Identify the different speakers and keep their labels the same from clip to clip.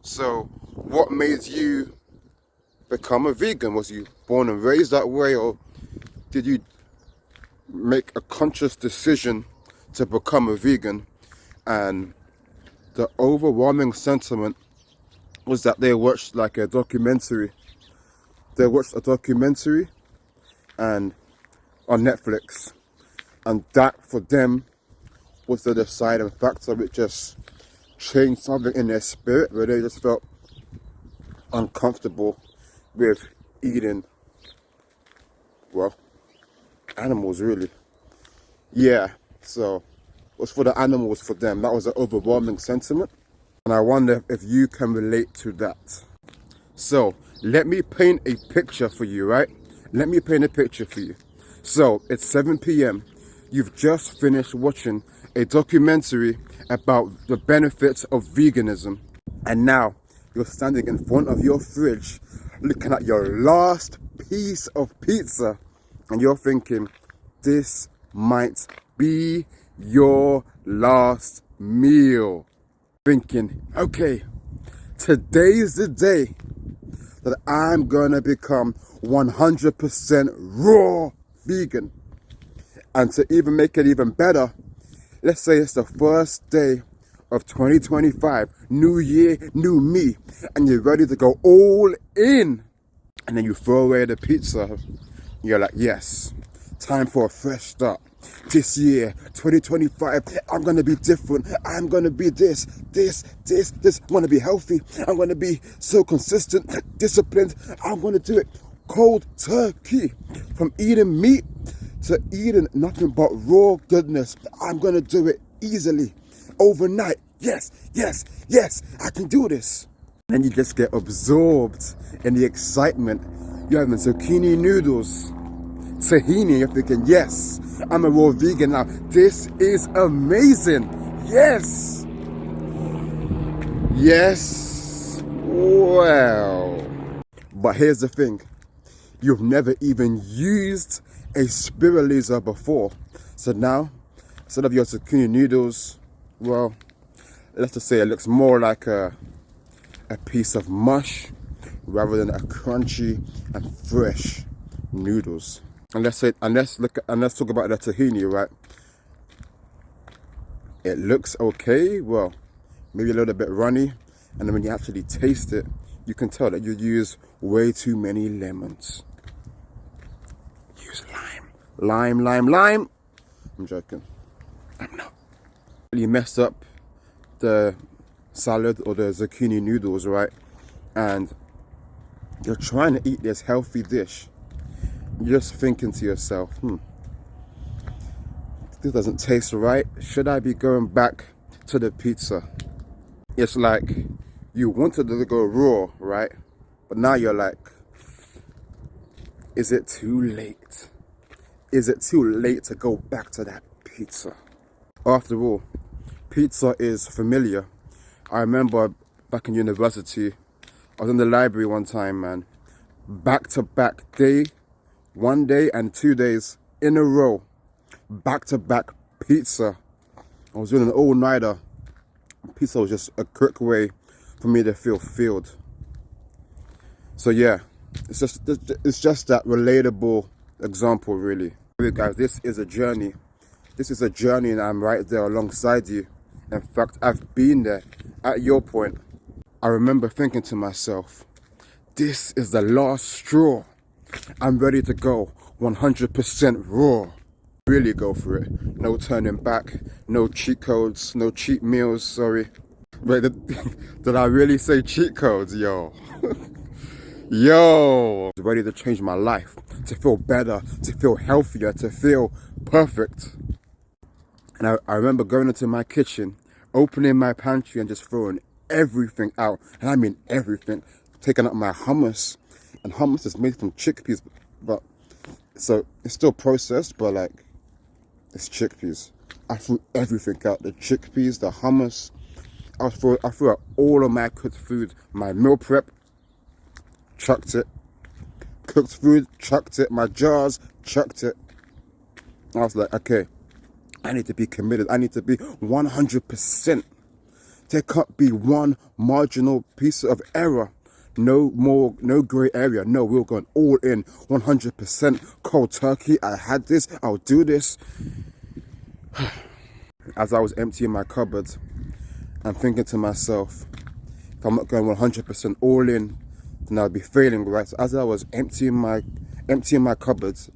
Speaker 1: So, what made you become a vegan? Was you born and raised that way, or did you make a conscious decision to become a vegan? And the overwhelming sentiment was that they watched like a documentary. They watched a documentary and on Netflix, and that for them was the deciding factor. It just changed something in their spirit where they just felt uncomfortable with eating, well, animals really. Yeah, so it was for the animals for them. That was an overwhelming sentiment. And I wonder if you can relate to that. So let me paint a picture for you, right? Let me paint a picture for you. So it's 7 p.m. You've just finished watching a documentary about the benefits of veganism. And now you're standing in front of your fridge looking at your last piece of pizza. And you're thinking, this might be your last meal. Thinking, okay, today's the day that I'm gonna become 100% raw vegan. And to even make it even better, let's say it's the first day of 2025, new year, new me, and you're ready to go all in. And then you throw away the pizza. You're like, yes, time for a fresh start. This year, 2025, I'm gonna be different. I'm gonna be this. I'm gonna be healthy. I'm gonna be so consistent, disciplined. I'm gonna do it cold turkey. From eating meat to eating nothing but raw goodness. I'm gonna do it easily, overnight. Yes, I can do this. And you just get absorbed in the excitement. You're having zucchini noodles, tahini. You're thinking, yes, I'm a raw vegan now. This is amazing. Yes. Well, but here's the thing. You've never even used a spiralizer before. So now, instead of your zucchini noodles, well, let's just say it looks more like a piece of mush rather than a crunchy and fresh noodles. And let's talk about the tahini, right? It looks okay, well, maybe a little bit runny, and then when you actually taste it, you can tell that you use way too many lemons. Use lime. I'm joking. I'm not. You messed up the salad or the zucchini noodles, right? And you're trying to eat this healthy dish. You're just thinking to yourself, this doesn't taste right. Should I be going back to the pizza? It's like you wanted to go raw, right? But now you're like, is it too late? Is it too late to go back to that pizza? After all, pizza is familiar. I remember back in university, I was in the library one time, man. Back to back day, 1 day and 2 days in a row. Back to back pizza. I was doing an all-nighter. Pizza was just a quick way for me to feel filled. So yeah, it's just that relatable example, really. Hey guys, this is a journey. This is a journey, and I'm right there alongside you. In fact, I've been there at your point. I remember thinking to myself, this is the last straw. I'm ready to go 100% raw. Really go for it. No turning back, no cheat codes, no cheat meals, sorry. Wait, did I really say cheat codes, yo? Yo! Ready to change my life, to feel better, to feel healthier, to feel perfect. And I remember going into my kitchen, opening my pantry and just throwing everything out. And I mean everything. Taking out my hummus. And hummus is made from chickpeas, but so it's still processed, but like, it's chickpeas. I threw everything out. The chickpeas, the hummus. I threw out all of my cooked food. My meal prep, chucked it. Cooked food, chucked it. My jars, chucked it. I was like, okay, I need to be committed. I need to be 100% There can't be one marginal piece of error. No more, no grey area. No, we were going all in, 100% cold turkey. I had this, I'll do this. As I was emptying my cupboard, I'm thinking to myself, if I'm not going 100% all in, then I'll be failing, right? So as I was emptying my cupboards,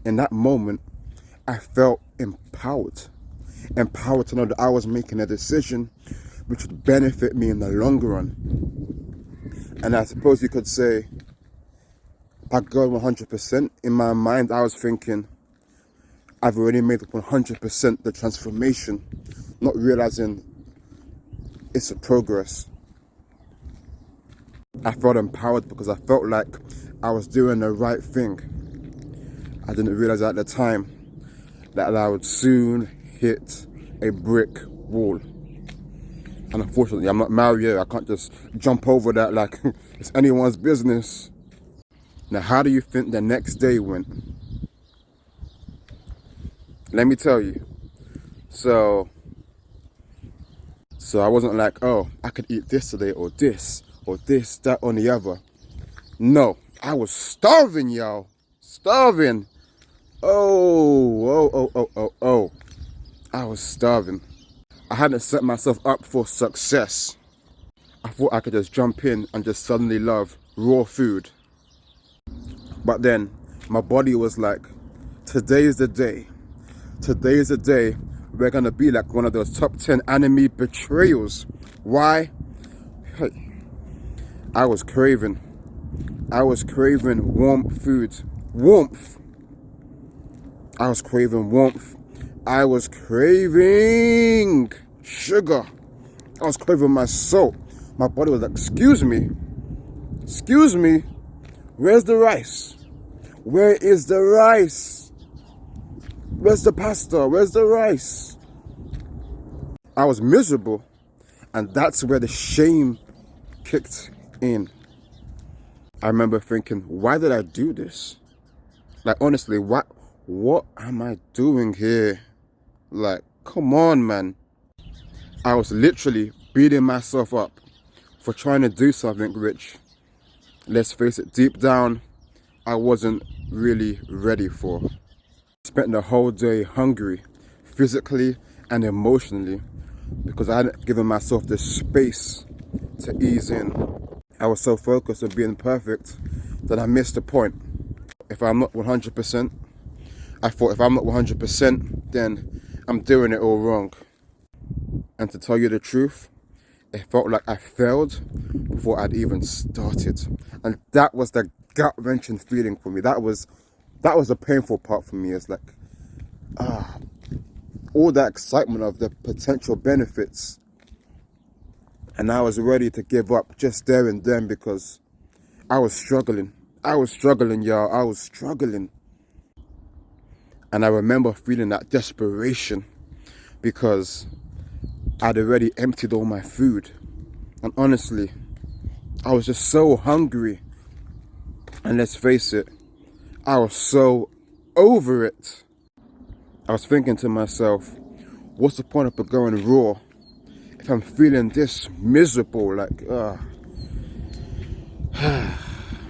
Speaker 1: in that moment, I felt empowered. Empowered to know that I was making a decision which would benefit me in the long run. And I suppose you could say, by going 100%, in my mind, I was thinking, I've already made 100% the transformation, not realizing it's a progress. I felt empowered because I felt like I was doing the right thing. I didn't realize at the time that I would soon hit a brick wall. And unfortunately, I'm not married yet. I can't just jump over that like it's anyone's business. Now, how do you think the next day went? Let me tell you. So I wasn't like, oh, I could eat this today or this, that, or the other. No, I was starving, y'all. Starving. Oh. I was starving. I hadn't set myself up for success. I thought I could just jump in and just suddenly love raw food. But then my body was like, today is the day. Today is the day we're going to be like one of those top 10 anime betrayals. Why? Hey, I was craving warm food. Warmth. I was craving warmth. I was craving sugar. I was craving my salt. My body was like, excuse me, where's the rice? Where is the rice? Where's the pasta? Where's the rice? I was miserable, and that's where the shame kicked in. I remember thinking, why did I do this? Like, honestly, what am I doing here? Like, come on, man. I was literally beating myself up for trying to do something which, let's face it, deep down, I wasn't really ready for. Spent the whole day hungry, physically and emotionally, because I hadn't given myself the space to ease in. I was so focused on being perfect that I missed the point. If I'm not 100%, I thought if I'm not 100%, then I'm doing it all wrong. And to tell you the truth, it felt like I failed before I'd even started. And that was the gut-wrenching feeling for me. That was the painful part for me. It's like, all that excitement of the potential benefits. And I was ready to give up just there and then because I was struggling. I was struggling, y'all. I was struggling. And I remember feeling that desperation because I'd already emptied all my food. And honestly, I was just so hungry. And let's face it, I was so over it. I was thinking to myself, what's the point of going raw if I'm feeling this miserable? Like,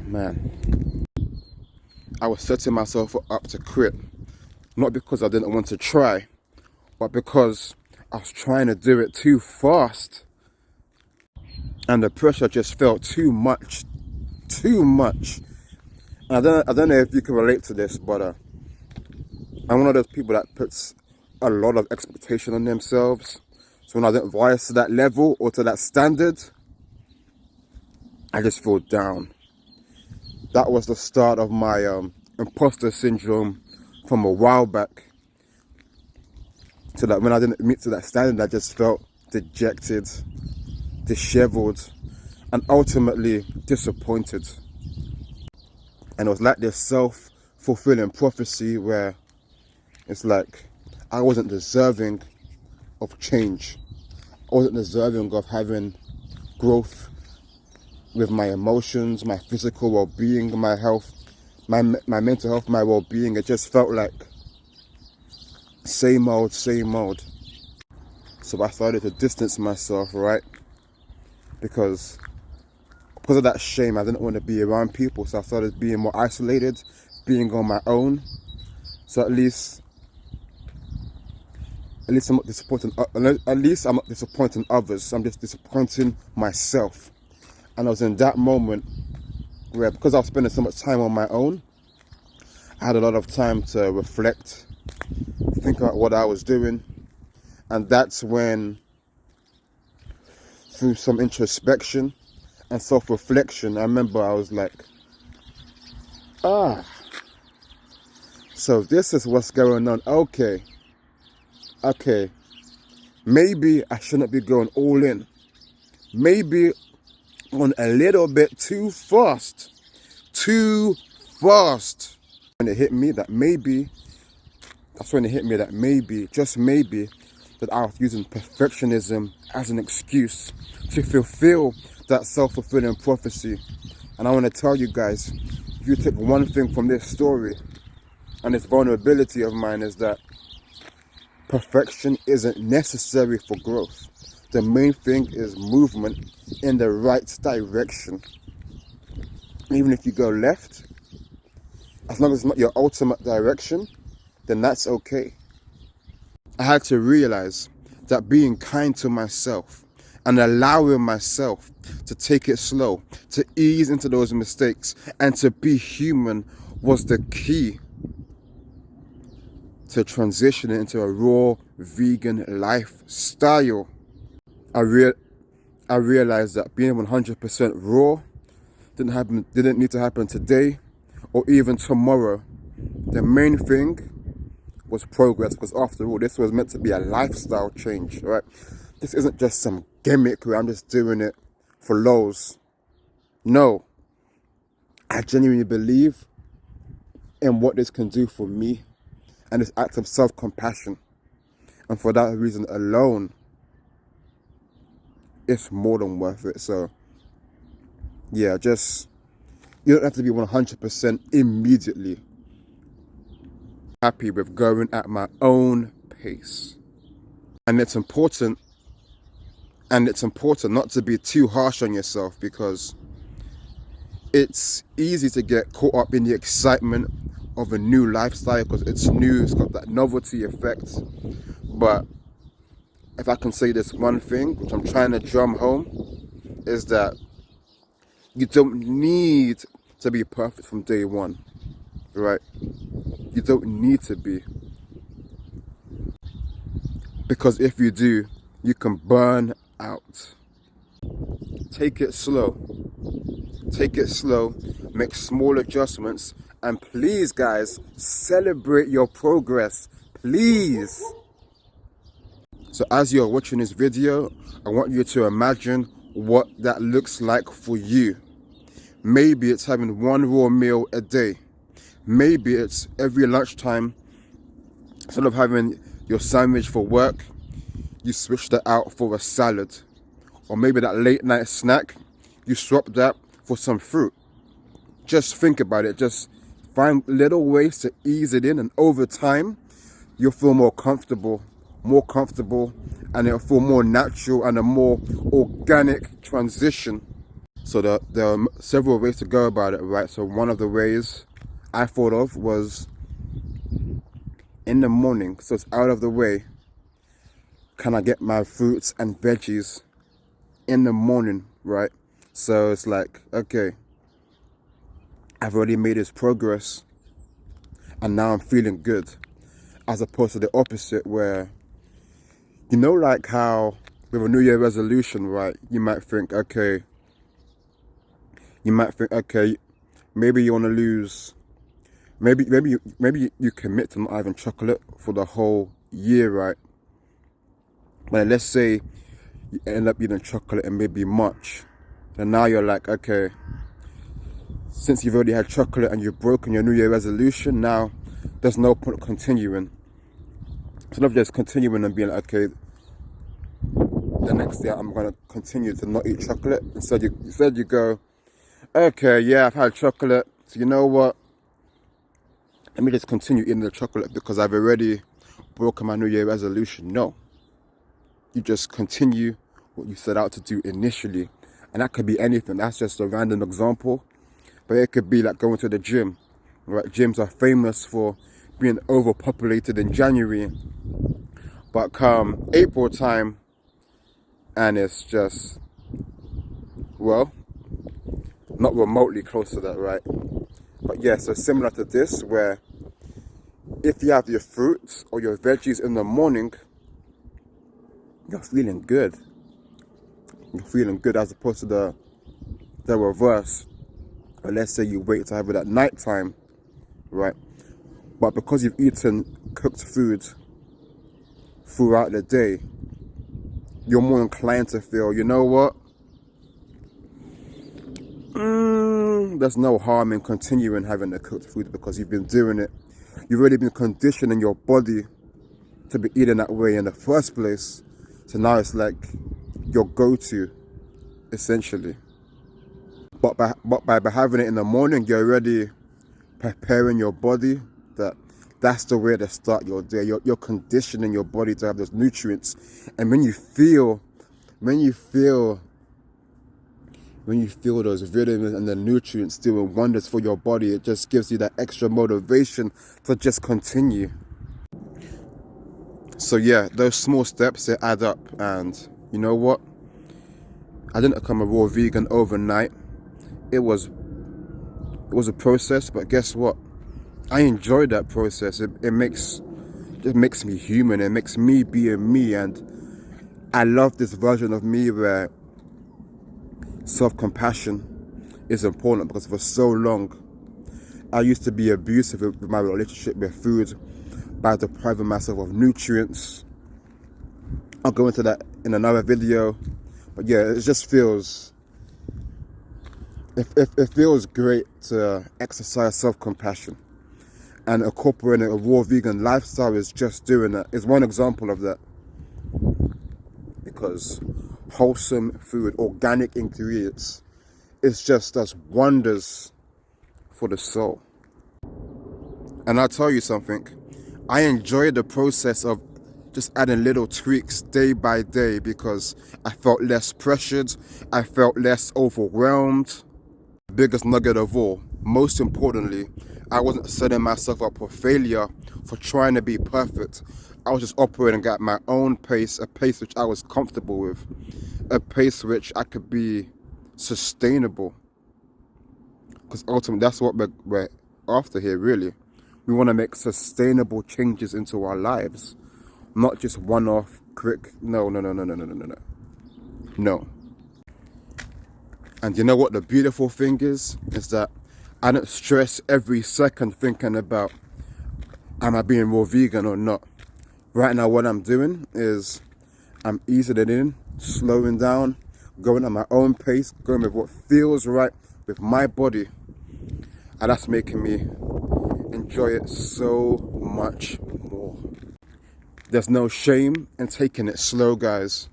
Speaker 1: man. I was setting myself up to quit. Not because I didn't want to try, but because I was trying to do it too fast. And the pressure just felt too much. And I don't know if you can relate to this, but I'm one of those people that puts a lot of expectation on themselves. So when I don't rise to that level or to that standard, I just feel down. That was the start of my imposter syndrome from a while back. So that when I didn't meet to that standard, I just felt dejected, disheveled, and ultimately disappointed. And it was like this self-fulfilling prophecy where it's like I wasn't deserving of change. I wasn't deserving of having growth with my emotions, my physical well-being, my health, my mental health, my well-being. It just felt like same old. So So I started to distance myself, right? Because of that shame, I didn't want to be around people. So I started being more isolated, being on my own. So at least I'm not disappointing. At least I'm not disappointing others. I'm just disappointing myself. And I was in that moment where, because I was spending so much time on my own, I had a lot of time to reflect, think about what I was doing. And that's when, through some introspection and self-reflection, I remember I was like, so this is what's going on. Okay, maybe I shouldn't be going all in. Maybe on a little bit too fast. When it hit me that maybe, just maybe, that I was using perfectionism as an excuse to fulfill that self-fulfilling prophecy. And I want to tell you guys, if you take one thing from this story and this vulnerability of mine, is that perfection isn't necessary for growth. The main thing is movement in the right direction. Even if you go left, as long as it's not your ultimate direction, then that's okay. I had to realize that being kind to myself and allowing myself to take it slow, to ease into those mistakes, and to be human was the key to transitioning into a raw vegan lifestyle. I realized that being 100% raw didn't need to happen today or even tomorrow. The main thing was progress, because after all, this was meant to be a lifestyle change, right? This isn't just some gimmick where I'm just doing it for lols. No, I genuinely believe in what this can do for me and this act of self-compassion. And for that reason alone, it's more than worth it. So yeah, you don't have to be 100% immediately. Happy with going at my own pace. And it's important not to be too harsh on yourself, because it's easy to get caught up in the excitement of a new lifestyle because it's new, it's got that novelty effect. But if I can say this one thing, which I'm trying to drum home, is that you don't need to be perfect from day one, right? You don't need to be. Because if you do, you can burn out. Take it slow. Make small adjustments. And please, guys, celebrate your progress. Please. So as you're watching this video, I want you to imagine what that looks like for you. Maybe it's having one raw meal a day. Maybe it's every lunchtime, instead of having your sandwich for work, you switch that out for a salad. Or maybe that late night snack, you swap that for some fruit. Just think about it. Just find little ways to ease it in, and over time, you'll feel more comfortable, and it'll feel more natural and a more organic transition. So there are several ways to go about it, right? So one of the ways I thought of was in the morning, so it's out of the way. Can I get my fruits and veggies in the morning, right? So it's like, okay, I've already made this progress and now I'm feeling good. As opposed to the opposite, where, you know, like how with a New Year resolution, right? You might think, okay, maybe you want to lose, maybe you commit to not having chocolate for the whole year, right? But let's say you end up eating chocolate in maybe March, and now you're like, okay, since you've already had chocolate and you've broken your New Year resolution, now there's no point continuing. Instead of just continuing and being like, okay, the next day I'm going to continue to not eat chocolate, instead you go, okay, yeah, I've had chocolate, so you know what, let me just continue eating the chocolate because I've already broken my New Year resolution. No. you just continue what you set out to do initially. And that could be anything. That's just a random example. But it could be like going to the gym, right? Gyms are famous for being overpopulated in January. But come April time, and it's just, well, not remotely close to that, right? But yeah, so similar to this, where if you have your fruits or your veggies in the morning, you're feeling good. You're feeling good, as opposed to the reverse. Or let's say you wait to have it at night time, right? But because you've eaten cooked food throughout the day, you're more inclined to feel, you know what? There's no harm in continuing having the cooked food because you've been doing it. You've already been conditioning your body to be eating that way in the first place. So now it's like your go-to, essentially. But by having it in the morning, you're already preparing your body that that's the way to start your day. You're conditioning your body to have those nutrients. And when you feel those vitamins and the nutrients doing wonders for your body, it just gives you that extra motivation to just continue. So yeah, those small steps, they add up. And you know what? I didn't become a raw vegan overnight. It was a process, but guess what? I enjoyed that process. It makes me human. It makes me being me, and I love this version of me where self-compassion is important, because for so long I used to be abusive with my relationship with food by depriving myself of nutrients. I'll go into that in another video, but yeah, it just feels it feels great to exercise self-compassion, and incorporating a raw vegan lifestyle is just doing that. It's one example of that, because wholesome food, organic ingredients, it just does wonders for the soul. And I'll tell you something, I enjoy the process of just adding little tweaks day by day, because I felt less pressured, I felt less overwhelmed. Biggest nugget of all, most importantly, I wasn't setting myself up for failure for trying to be perfect. I was just operating at my own pace, a pace which I was comfortable with, a pace which I could be sustainable. Because ultimately, that's what we're after here, really. We want to make sustainable changes into our lives, not just one-off, quick. No. And you know what the beautiful thing is that I don't stress every second thinking about, am I being raw vegan or not? Right now, what I'm doing is I'm easing it in, slowing down, going at my own pace, going with what feels right with my body. And that's making me enjoy it so much more. There's no shame in taking it slow, guys.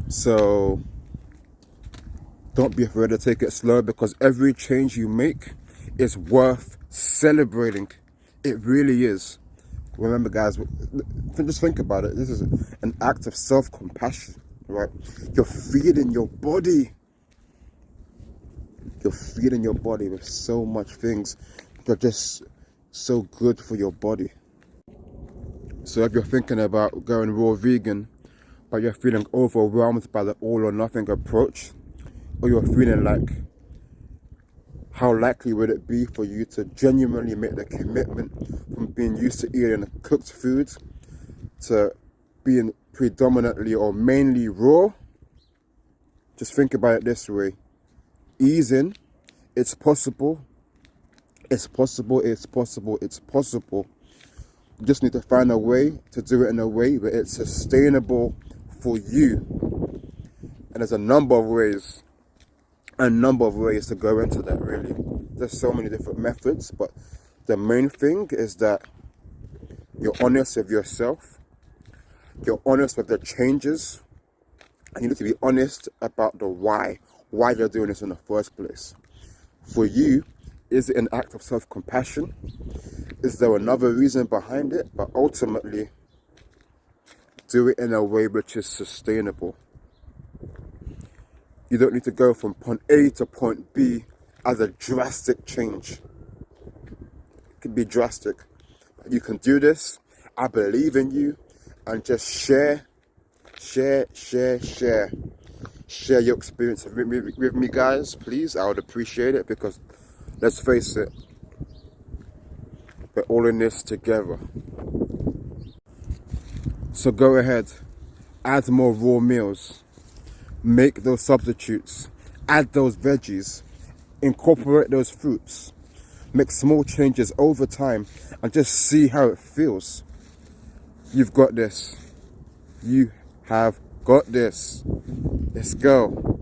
Speaker 1: So don't be afraid to take it slow, because every change you make is worth celebrating. It really is. Remember, guys, just think about it. This is an act of self-compassion, right? You're feeding your body. You're feeding your body with so much things that are just so good for your body. So if you're thinking about going raw vegan, but you're feeling overwhelmed by the all or nothing approach, or you're feeling like, how likely would it be for you to genuinely make the commitment from being used to eating cooked foods to being predominantly or mainly raw? Just think about it this way. Ease in. It's possible. It's possible. It's possible. It's possible. You just need to find a way to do it in a way where it's sustainable for you. And there's a number of ways to go into that, really. There's so many different methods, but the main thing is that you're honest with yourself, you're honest with the changes, and you need to be honest about the why you're doing this in the first place. For you, is it an act of self-compassion? Is there another reason behind it? But ultimately, do it in a way which is sustainable. You don't need to go from point A to point B as a drastic change. It can be drastic. You can do this. I believe in you. And just share your experience with me, guys, please. I would appreciate it, because let's face it, we're all in this together. So go ahead, add more raw meals, make those substitutes, add those veggies, incorporate those fruits, make small changes over time, and just see how it feels. You've got this. You have got this. Let's go.